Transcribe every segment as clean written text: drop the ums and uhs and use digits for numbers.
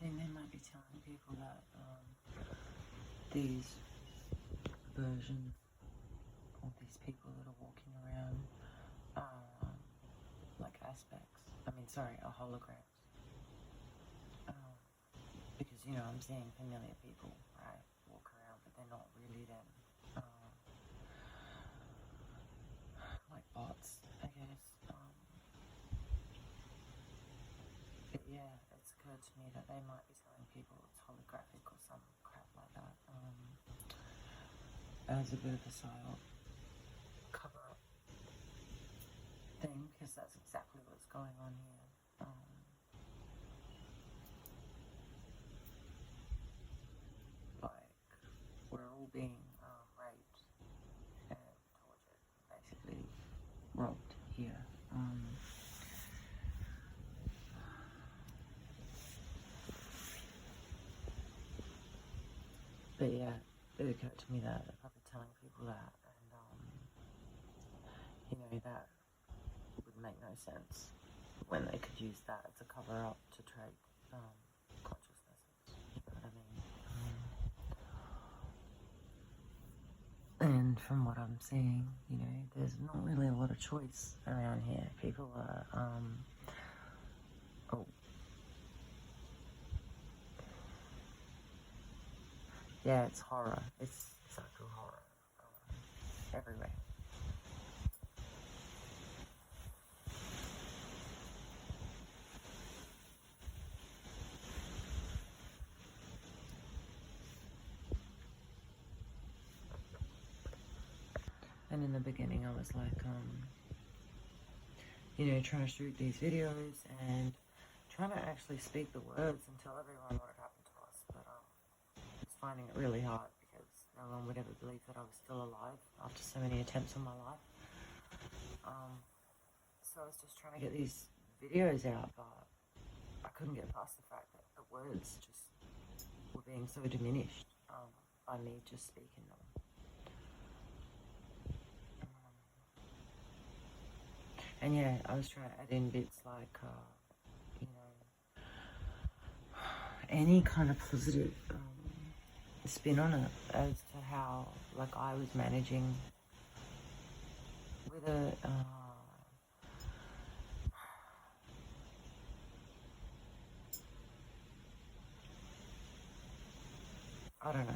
think they might be telling people that these versions of these people that are walking around are like aspects. Are holograms. Because, I'm seeing familiar people, right, walk around, but they're not really them. Like bots, I guess. But yeah, it's occurred to me that they might be telling people it's holographic or some crap like that. As a bit of a psyop cover-up thing, because that's exactly what's going on here. Like, we're all being raped and tortured, basically robbed here. But yeah, it occurred to me that if I've been telling people that, and that would make no sense when they could use that as a cover-up to trade consciousnesses. You know what I mean? And from what I'm seeing, there's not really a lot of choice around here. People are, yeah, it's horror. It's psycho horror everywhere. And in the beginning, I was like, trying to shoot these videos and trying to actually speak the words and tell everyone what had happened to us. But I was finding it really hard because no one would ever believe that I was still alive after so many attempts on my life. So I was just trying to get these videos out, but I couldn't get past the fact that the words just were being so diminished by me just speaking them. And yeah, I was trying to add in bits like, any kind of positive spin on it as to how, like, I was managing with a, I don't know.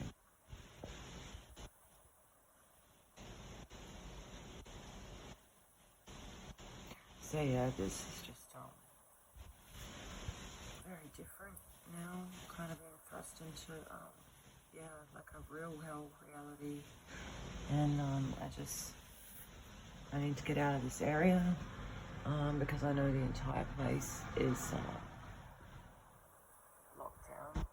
So yeah, this is just very different now, kind of being thrust into like a real hell reality, and I need to get out of this area because I know the entire place is locked down.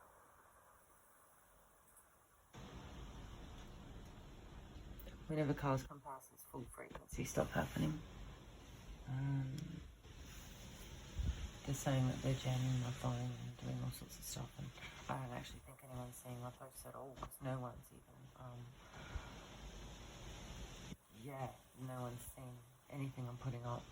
Whenever cars come past, it's full frequency stuff happening. They're saying that they're jamming my phone and doing all sorts of stuff, and I don't actually think anyone's seeing my posts at all, because no one's even, no one's seen anything I'm putting up.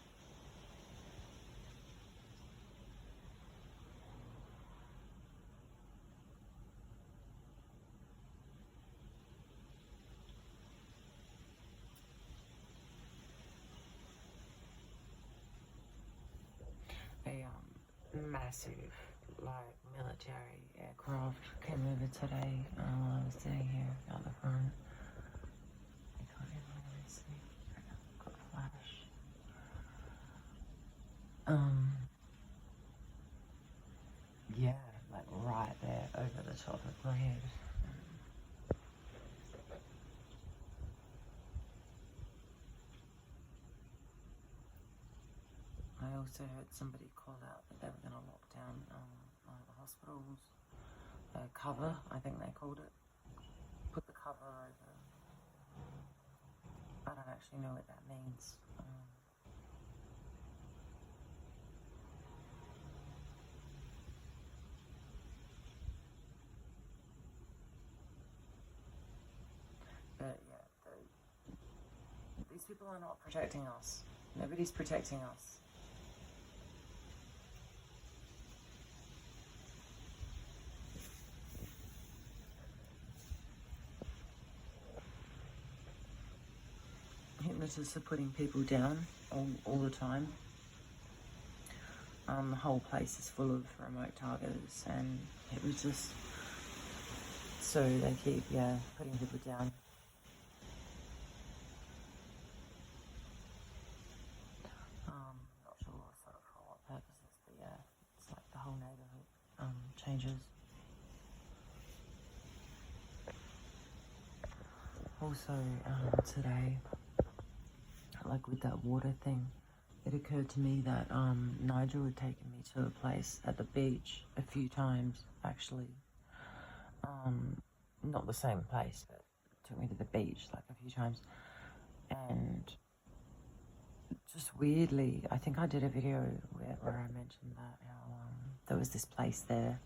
A massive, like, military aircraft came over today while I was sitting here out the front. You can't even really see. I've got a flash. Yeah, like right there over the top of my head. I also heard somebody call out that they were going to lock down the hospital's cover, I think they called it. Put the cover over. I don't actually know what that means. But yeah, these people are not protecting us. Nobody's protecting us. hypnotists are putting people down all the time. The whole place is full of remote targets, and hypnotists. So they keep, putting people down. Not sure sort of for what purposes, but yeah, it's like the whole neighborhood changes. Also, today, like with that water thing, it occurred to me that Nigel had taken me to a place at the beach a few times, actually. Not the same place, but took me to the beach like a few times. And just weirdly, I think I did a video where I mentioned that how there was this place there,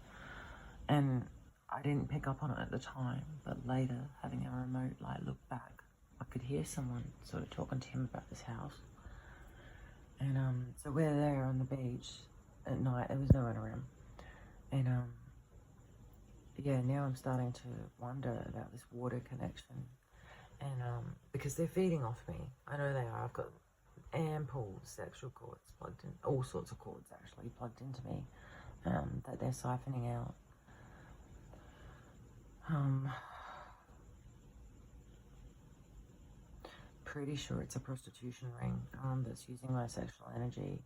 and I didn't pick up on it at the time, but later, having a remote look back, I could hear someone sort of talking to him about this house. And so we're there on the beach at night. There was no one around, and yeah, now I'm starting to wonder about this water connection, and because they're feeding off me. I know they are. I've got ample sexual cords plugged in, all sorts of cords actually plugged into me, that they're siphoning out. Pretty sure it's a prostitution ring that's using my sexual energy.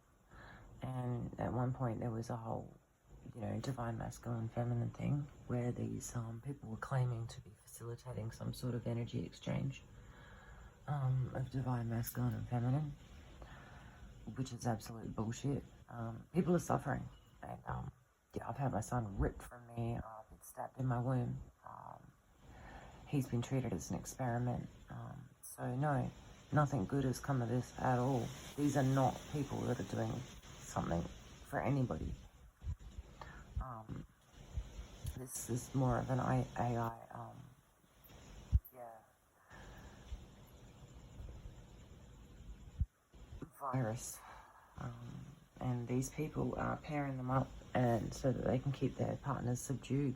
And at one point there was a whole, divine masculine feminine thing where these people were claiming to be facilitating some sort of energy exchange of divine masculine and feminine, which is absolute bullshit. People are suffering, and I've had my son ripped from me. I've been stabbed in my womb. He's been treated as an experiment. So no, nothing good has come of this at all. These are not people that are doing something for anybody. This is more of an AI, virus. And these people are pairing them up, and so that they can keep their partners subdued.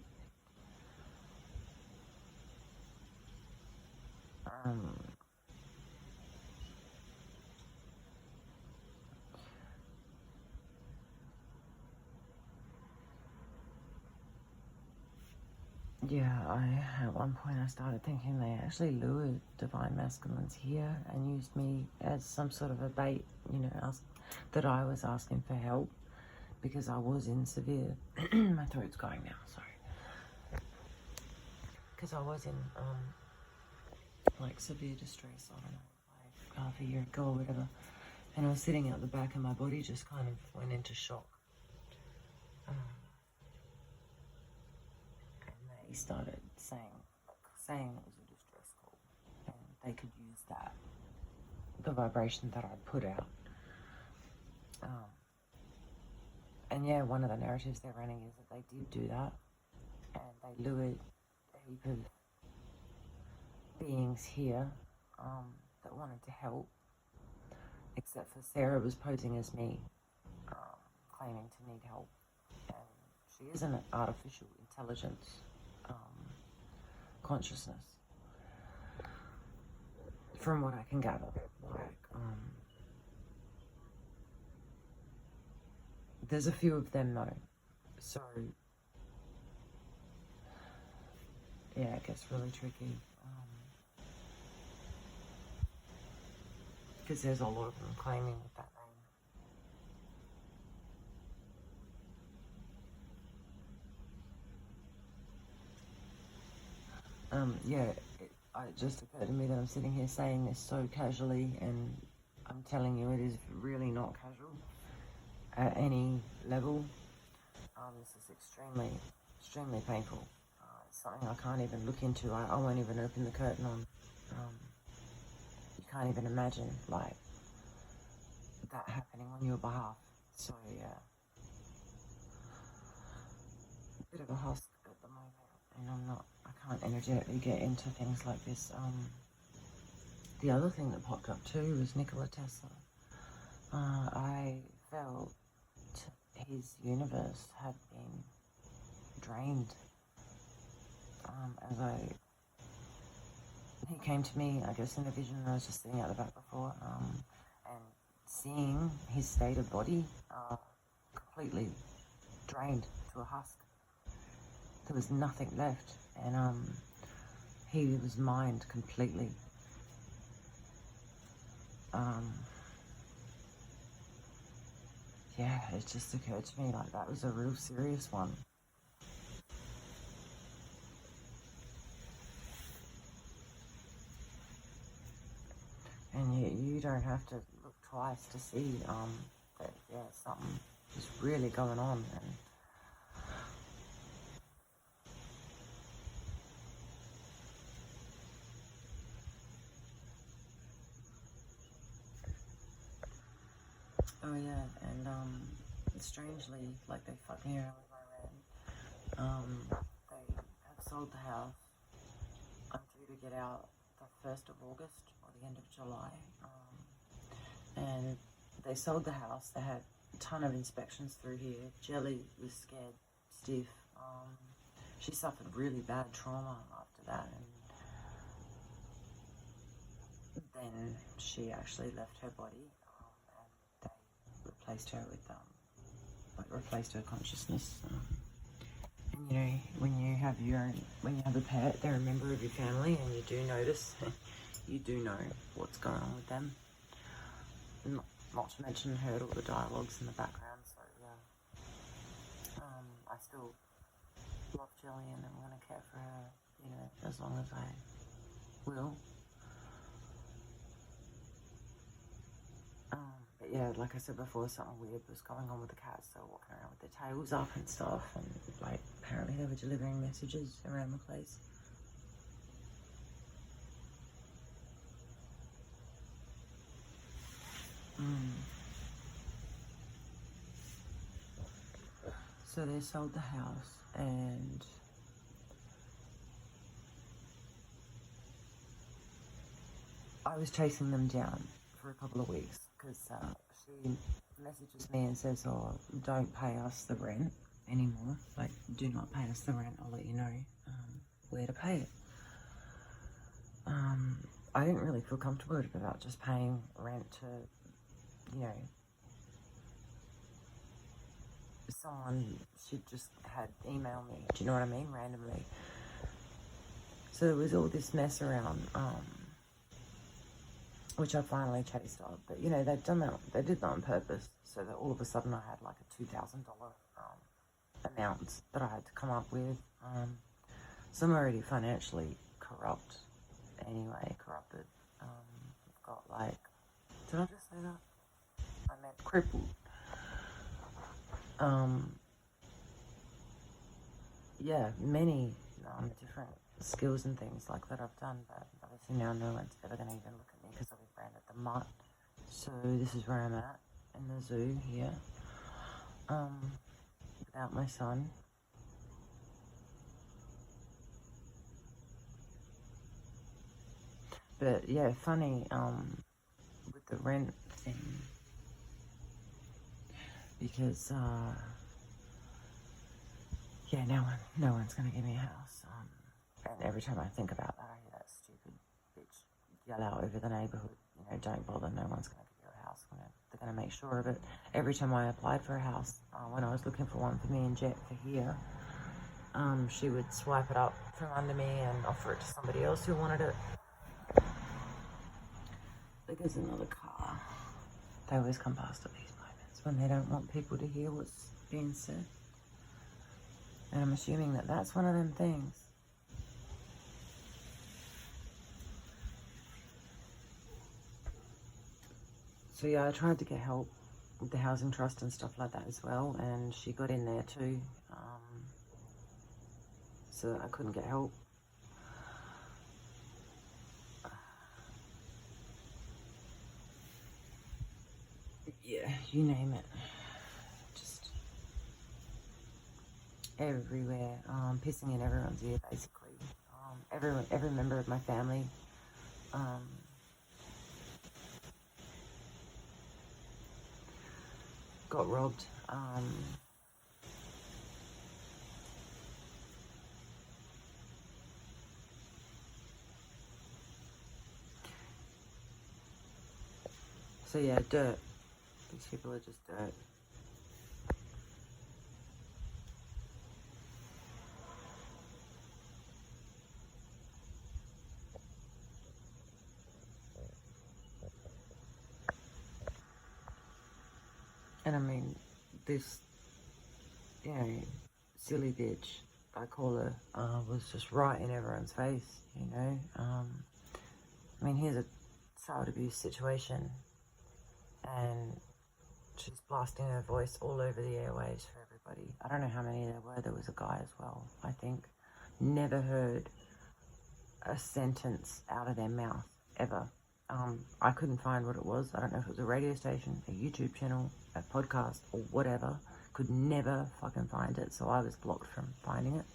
At one point I started thinking they actually lured divine masculines here and used me as some sort of a bait, that I was asking for help because I was in severe, my throat's going now, sorry. Because I was in, severe distress, I don't know, half a year ago or whatever. And I was sitting out the back and my body just kind of went into shock. He started saying it was a distress call, and they could use that, the vibration that I put out. And one of the narratives they're running is that they did do that, and they lured a heap of beings here that wanted to help, except for Sarah was posing as me, claiming to need help, and she is an artificial intelligence. Consciousness, from what I can gather. There's a few of them though, so yeah, it gets really tricky, because there's a lot of them claiming with that name. It just occurred to me that I'm sitting here saying this so casually, and I'm telling you it is really not casual at any level. This is extremely, extremely painful. It's something I can't even look into. I won't even open the curtain on. You can't even imagine, that happening on your behalf. So, a bit of a husk at the moment, and I can't energetically get into things like this. The other thing that popped up too was Nikola Tesla. I felt his universe had been drained as I he came to me, I guess, in a vision, and I was just sitting out the back before, and seeing his state of body completely drained to a husk. There was nothing left, and he was mined completely. Yeah, it just occurred to me like that was a real serious one. And you don't have to look twice to see that something is really going on. And oh yeah, and strangely, like they fucked me around with my rent. They have sold the house. I'm due to get out the 1st of August or the end of July. And they sold the house. They had a ton of inspections through here. Jelly was scared stiff. She suffered really bad trauma after that, and then she actually left her body, and they replaced her with replaced her consciousness. And you know, when you have a pet, they're a member of your family, and you do notice, you do know what's going on with them. Not to mention heard all the dialogues in the background. So yeah, I still love Jelly, and I'm gonna care for her, you know, as long as I will. But yeah, like I said before, something weird was going on with the cats. They were walking around with their tails up and stuff, and like apparently they were delivering messages around the place. So they sold the house, and I was chasing them down for a couple of weeks because she messages me and says, "Oh, don't pay us the rent anymore. Like, do not pay us the rent. I'll let you know where to pay it." I didn't really feel comfortable about just paying rent to, you know, someone she just had emailed me. Do you know what I mean? Randomly. So there was all this mess around, which I finally chased up. But you know, they'd done that. They did that on purpose, so that all of a sudden I had like a $2,000 amount that I had to come up with. So I'm already financially corrupt. Anyway, corrupted. I've got like, did I just say that? I meant crippled. Yeah, many different skills and things like that I've done, but obviously now no one's ever going to even look at me because I'll be branded the mutt. So this is where I'm at, in the zoo here, without my son. But yeah, funny, with the rent thing, because yeah, no one's gonna give me a house. And every time I think about that, I hear that stupid bitch yell out over the neighborhood, you know, don't bother, no one's gonna give you a house. They're gonna make sure of it. Every time I applied for a house, when I was looking for one for me and Jet for here, she would swipe it up from under me and offer it to somebody else who wanted it. There's another car. They always come past at these moments when they don't want people to hear what's being said. And I'm assuming that that's one of them things. So yeah, I tried to get help with the housing trust and stuff like that as well, and she got in there too, so I couldn't get help. Yeah, you name it. Just everywhere, pissing in everyone's ear, basically. Every member of my family, got robbed. So yeah, dirt. These people are just dirt. And I mean, this, you know, silly bitch, I call her, was just right in everyone's face, you know. I mean, here's a child abuse situation, and she's blasting her voice all over the airwaves for everybody. I don't know how many there were. There was a guy as well, I think. Never heard a sentence out of their mouth, ever. I couldn't find what it was. I don't know if it was a radio station, a YouTube channel, a podcast, or whatever. Could never fucking find it, so I was blocked from finding it.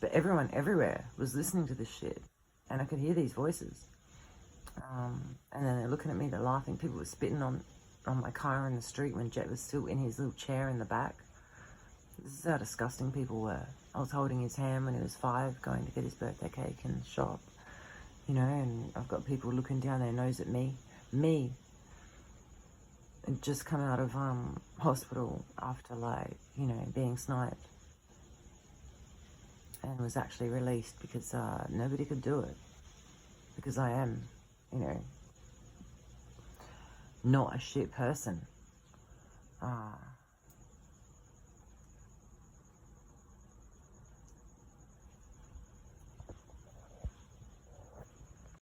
But everyone everywhere was listening to this shit, and I could hear these voices. And then they're looking at me, they're laughing. People were spitting on my car in the street when Jet was still in his little chair in the back. This is how disgusting people were. I was holding his hand when he was 5, going to get his birthday cake in the shop. You know, and I've got people looking down their nose at me. And just come out of hospital after, like, you know, being sniped. And was actually released because nobody could do it. Because I am, you know, not a shit person.